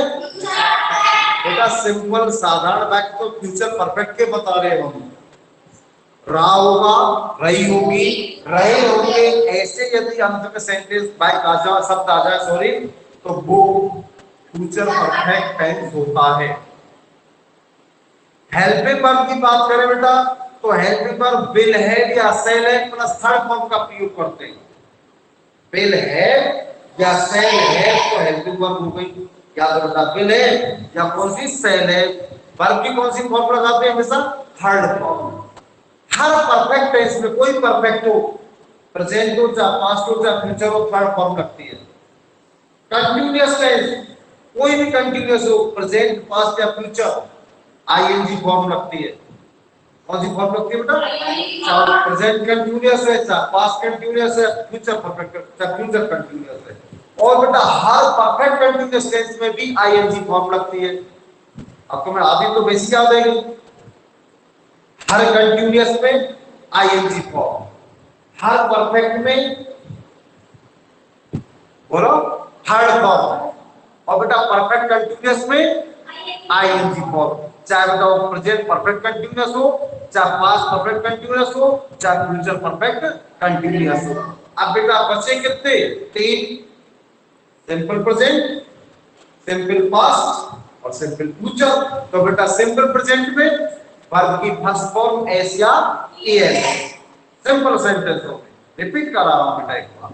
बेटा? सिंपल साधारण वाक्य तो फ्यूचर परफेक्ट के बता रहे हैं हम। रहा होगा, रही होगी, रहे होंगे ऐसे यदि अंत में सेंटेंस बाइक आ जाए, शब्द आ जाए सॉरी, तो वो फ्यूचर परफेक्ट टेंस होता है। हेल्पिंग वर्ब की बात करें बेटा तो हेल्पिंग वर्ब विल हैव या shall have plus third form का प्रयोग करते हैं। विल हैव या शैल हैव तो हेल्पिंग वर्ब हो गई, याद रखना, विल हैव या कौन सी? Shall have. वर्ब की कौन सी फॉर्म लगाते हैं? हमेशा थर्ड फॉर्म। हर परफेक्ट टेंस में, कोई परफेक्ट हो, प्रेजेंट हो चाहे पास्ट हो चाहे फ्यूचर हो, थर्ड फॉर्म लगती है। कंटिन्यूअस टेंस, कोई भी कंटिन्यूअस हो, प्रेजेंट पास्ट या फ्यूचर, आईएनजी फॉर्म लगती है। कौन सी फॉर्म लगती है बेटा? चाहे प्रेजेंट कंटिन्यूअस है, चाहे पास्ट कंटिन्यूअस है, फ्यूचर परफेक्ट, चाहे फ्यूचर कंटिन्यूअस है। और बेटा हर परफेक्ट कंटिन्यूअस टेंस में भी आईएनजी फॉर्म लगती है। आपको मैं आदि तो बेसिक याद है, हर कंटिन्यूअस में आईएनजी फॉर्म, हर परफेक्ट में बोलो थर्ड फॉर्म, और बेटा परफेक्ट कंटिन्यूअस में आईएनजी फॉर्म, चाहे बेटा प्रेजेंट परफेक्ट कंटिन्यूअस हो, चाहे पास्ट परफेक्ट कंटिन्यूअस हो, चाहे फ्यूचर परफेक्ट कंटिन्यूअस हो। अब बेटा बचे कितने? 3, सिंपल प्रेजेंट, सिंपल पास्ट और सिंपल फ्यूचर। तो बेटा सिंपल प्रेजेंट में वर्ब की फर्स्ट फॉर्म एस या एस, सिंपल सेंटेंस हो गए। रिपीट कर रहा हूं बेटा एक बार,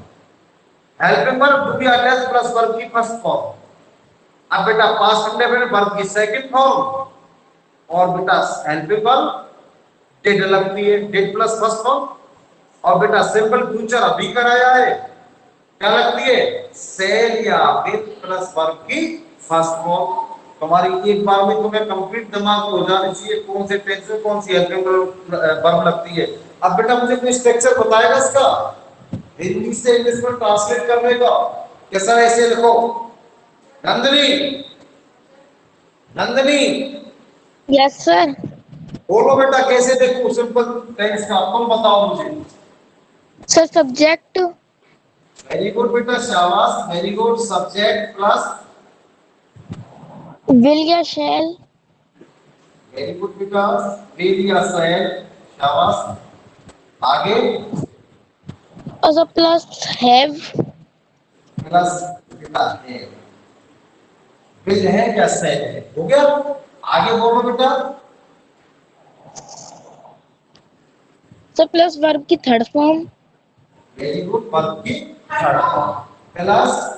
helping verb to be attached plus verb की फर्स्ट फॉर्म। अब बेटा पास्ट इंडेफिनिट वर्ब की सेकंड फॉर्म, और बेटा हेल्पिंग वर्ब डिड लगती है, डिड प्लस फर्स्ट फॉर्म। और बेटा सिंपल फ्यूचर अभी कराया है, क्या लगती है? सेल या विद प्लस वर्ब की फर्स्ट फॉर्म। तुम्हारी एक बार में तुम्हें कंप्लीट दिमाग हो जानी चाहिए कौन से टेंस में कौन सी हेल्पिंग वर्ब लगती है। अब बेटा मुझे कोई स्ट्रक्चर बताएगा इसका, हिंदी से इंग्लिश में ट्रांसलेट करने का? कैसा ऐसे लिखो, नंदनी, नंदनी यस सर। बोलो बेटा कैसे देखो सिंपल टेंस का, तुम बताओ मुझे। Sir subject. वेरी गुड बेटा, शाबाश, very good. Subject plus will या शैल। वेरी गुड बेटा, विल या शैल, शाबाश। आगे और सर प्लस हैव। प्लस बेटा है, विल है क्या शैल है, हो गया। आगे बोलो बेटा, सर प्लस वर्ब की third form. Very good, verb की थर्ड फॉर्म प्लस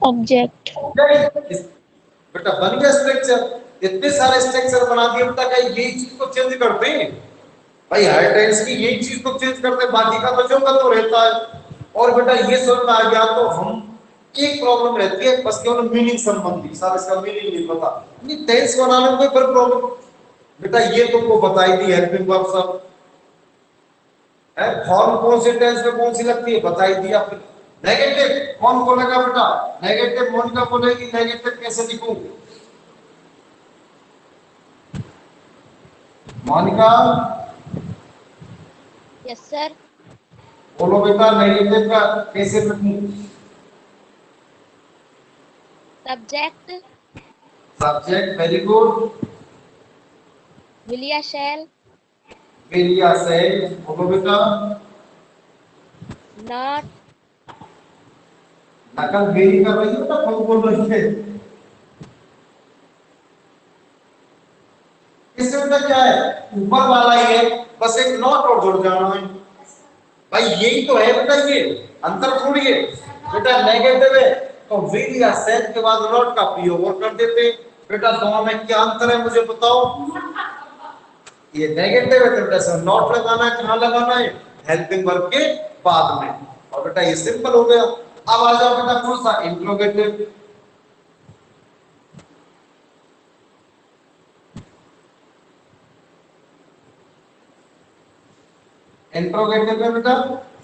ऑब्जेक्ट। बेटा बन गया स्ट्रक्चर। इतने सारे स्ट्रक्चर बना दिए बेटा, क्या यही चीज को चेंज करते हैं भाई? हर टेंस की यही चीज को चेंज करते हैं, बाकी का तो जो का तो रहता है। और बेटा ये समझ में आ गया तो हम एक प्रॉब्लम रहती है बस केवल मीनिंग संबंधी, सर इसका मीनिंग नहीं पता, नहीं टेंस बनाने में कोई पर प्रॉब्लम बेटा ये तुमको बताई थी हेल्पिंग वर्ब सब है, फॉर्म कौन सी टेंस में कौन सी लगती है बताई दिया। फिर नेगेटिव कौन बोलेगा बेटा, नेगेटिव मोनिका बोलेगी, नेगेटिव कैसे लिखूं मोनिका यस सर। बोलो बेटा नेगेटिव का कैसे लिखूं। सब्जेक्ट सब्जेक्ट वेरी गुड, विलिया शैल एरिया से बोलो बेटा, नॉट नकल वेरी कर रही हो ना कब बोल रही है, इसमें बेटा क्या है ऊपर वाला ही है बस एक नॉट और जुड़ जाना है भाई, यही तो है बेटा, ये अंतर थोड़ी है बेटा, नेगेटिव है तो विल या सेड के बाद नॉट का प्रयोग और कर देते बेटा, दोनों में क्या अंतर है मुझे बताओ। ये नेगेटिव है तो बेटा से नॉट लगाना है, कहां लगाना है हेल्पिंग वर्ब के बाद में, और बेटा ये सिंपल हो गया। अब आ जाओ बेटा कौन सा इंट्रोगेटिव, इंट्रोगेटिव में बेटा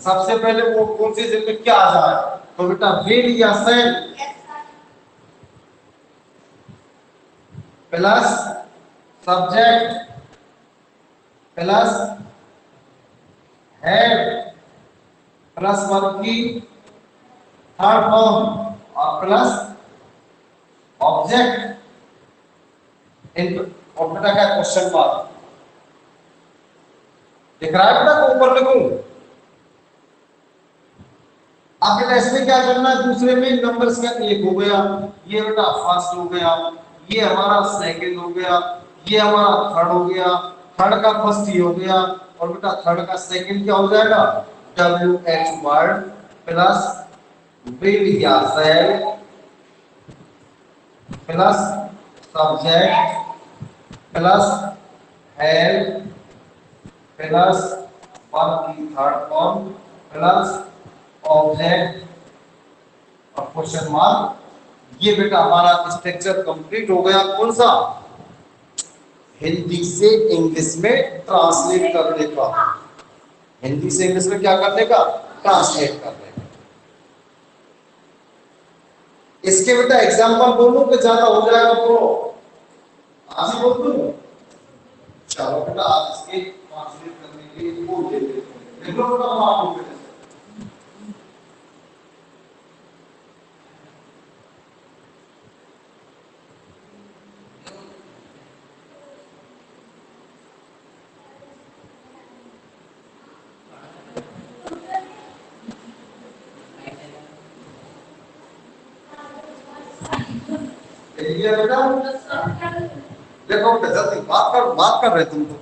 सबसे पहले वो कौन सी जिसमें क्या आ जाए, तो बेटा विल या said plus subject plus head plus verb की थर्ड फॉर्म और प्लस ऑब्जेक्ट, और बेटा क्या क्वेश्चन मार्क दिख रहा है बेटा, को ऊपर लिखूं। अब बेटा इसमें क्या करना है, दूसरे में नंबर्स का एक हो गया, ये बेटा फर्स्ट हो गया, ये हमारा सेकंड हो गया, ये हमारा थर्ड हो गया, थर्ड का फर्स्ट ही हो गया, और बेटा थर्ड का सेकंड क्या हो जाएगा W H word plus will या shall plus subject plus help plus verb की थर्ड फॉर्म प्लस ऑब्जेक्ट और क्वेश्चन मार्क, ये बेटा हमारा स्ट्रक्चर कंप्लीट हो गया। कौन सा, हिंदी से इंग्लिश में ट्रांसलेट करने का, हिंदी से इंग्लिश में क्या करने का ट्रांसलेट करने का। इसके बेटा एग्जांपल बोलूं कि ज्यादा हो जाएगा, तो आज ही बोल दूं, चलो बेटा आज इसके ट्रांसलेट करने के लिए बोल देते हैं, देखो बेटा हम आपको बोल देते हैं। ये बेटा देखो बेटा जल्दी बात कर रहे तुम तो,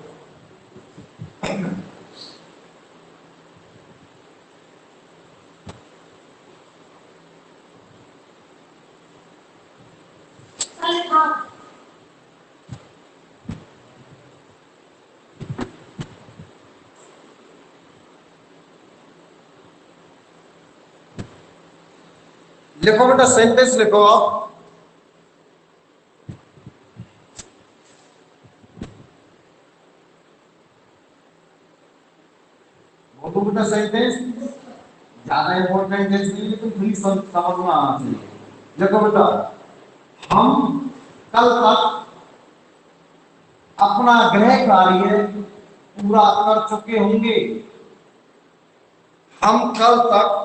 लिखो बेटा सेंटेंस लिखो आप, बोलो बेटा सेंटेंस, ज्यादा इंपॉर्टेंट है इसलिए लेकिन थोड़ी समझ में आना चाहिए। देखो बेटा हम कल तक अपना गृह कार्य पूरा कर चुके होंगे, हम कल तक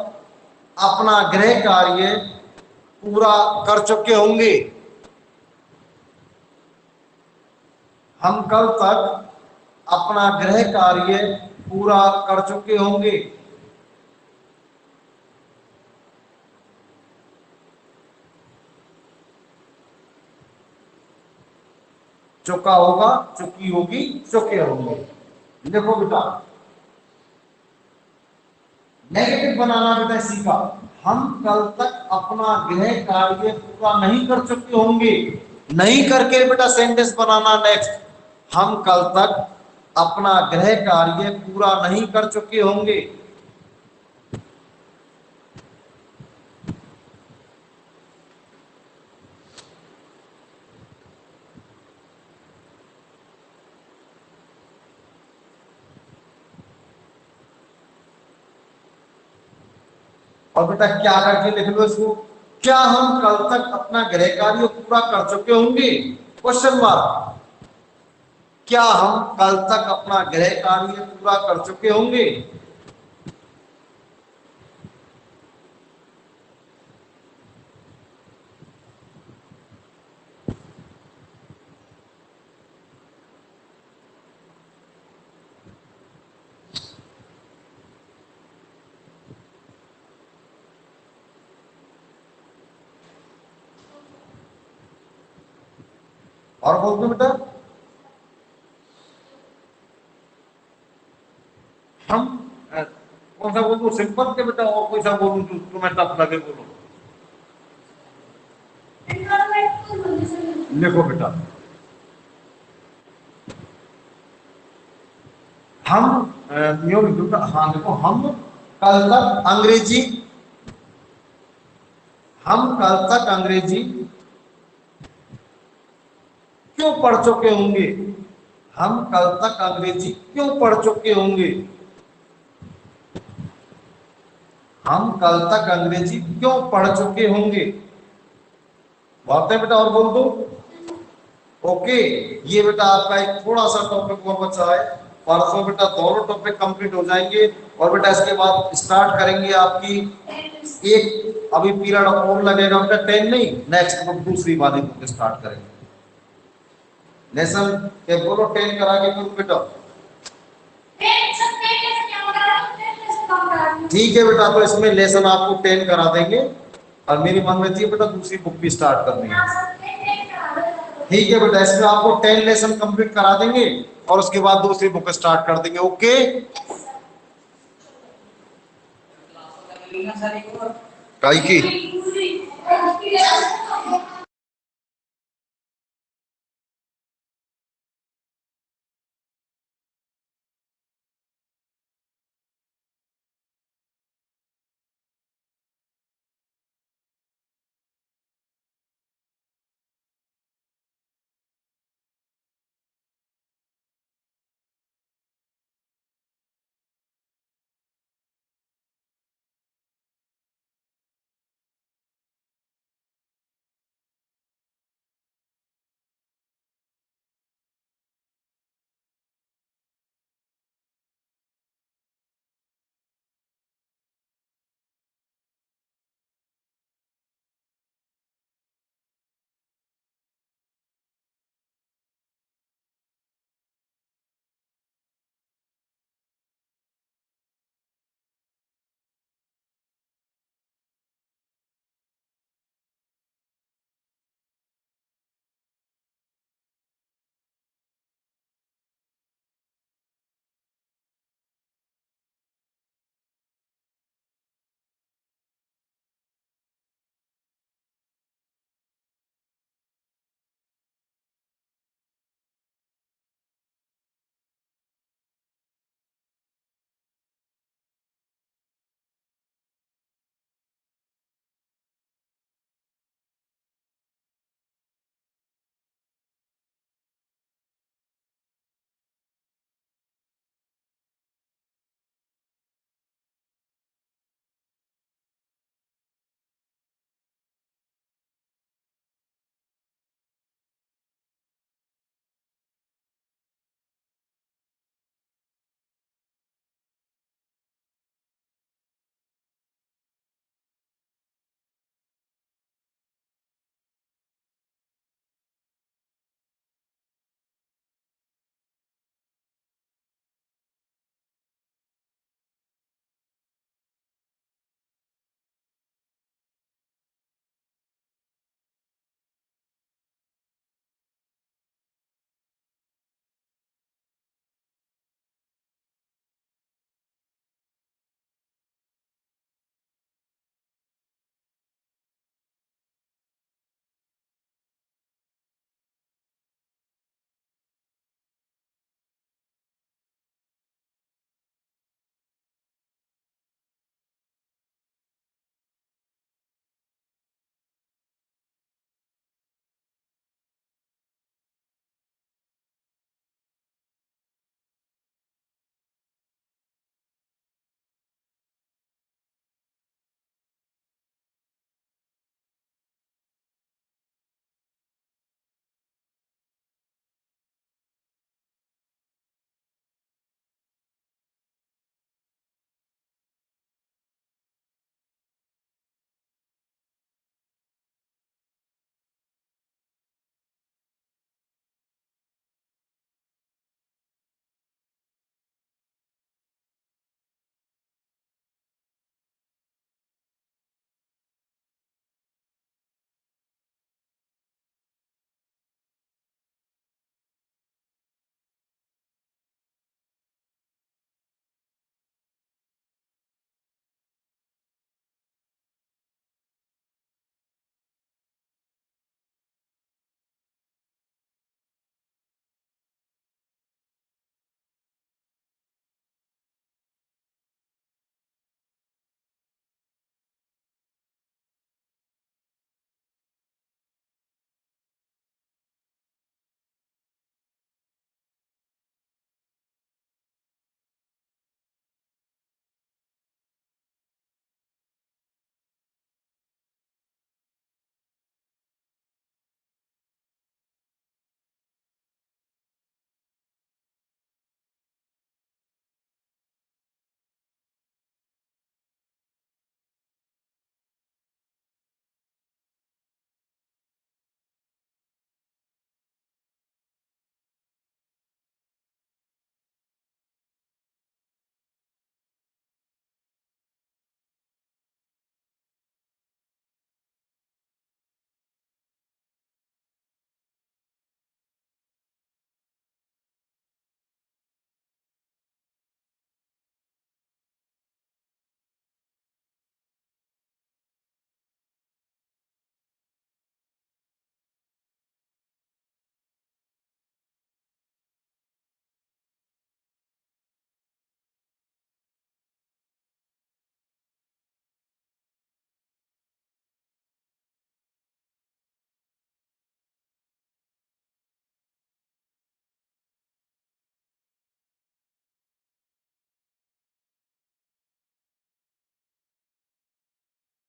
अपना गृह कार्य पूरा कर चुके होंगे, हम कल तक अपना गृह कार्य पूरा कर चुके होंगे। चुका होगा, चुकी होगी, चुके होंगे। देखो बेटा नेगेटिव बनाना बेटा सीखा, हम कल तक अपना गृह कार्य पूरा नहीं कर चुके होंगे, नहीं करके बेटा सेंटेंस बनाना नेक्स्ट, हम कल तक अपना गृह कार्य पूरा नहीं कर चुके होंगे। और बेटा क्या करके लिख लो इसको, क्या हम कल तक अपना गृह कार्य पूरा कर चुके होंगे, क्वेश्चन मार्क। क्या हम कल तक अपना गृह कार्य पूरा कर चुके होंगे। और बोल दो बेटा, हम कौन सा बोलूं, सिंपल के बेटा, और कोई सा बोलूं जो तुम्हें टफ लगे बोलो। लिखो बेटा, हम यूं लिखो बेटा, हाँ देखो, हम कल तक अंग्रेजी, हम कल तक अंग्रेजी क्यों पढ़ चुके होंगे। हम कल तक अंग्रेजी क्यों पढ़ चुके होंगे। हम कल तक अंग्रेजी क्यों पढ़ चुके होंगे। बहुत है बेटा, और बोल दो। ओके, ये बेटा आपका एक थोड़ा सा टॉपिक और बचा है, परसों बेटा दोनों टॉपिक कंप्लीट हो जाएंगे। और बेटा इसके बाद स्टार्ट करेंगे आपकी एक, अभी पीरियड और लगेगा बेटा 10 नहीं, नेक्स्ट बुक दूसरी वाली बुक स्टार्ट करेंगे। लेसन के बोलो 10 करा के करो बेटा। ठीक है बेटा, तो इसमें लेसन आपको 10 करा देंगे, और मेरी मन में थी बेटा दूसरी बुक भी स्टार्ट करनी है। ठीक है बेटा, इसमें आपको 10 लेसन कंप्लीट करा देंगे, और उसके बाद दूसरी बुक स्टार्ट कर देंगे। ओके, काई की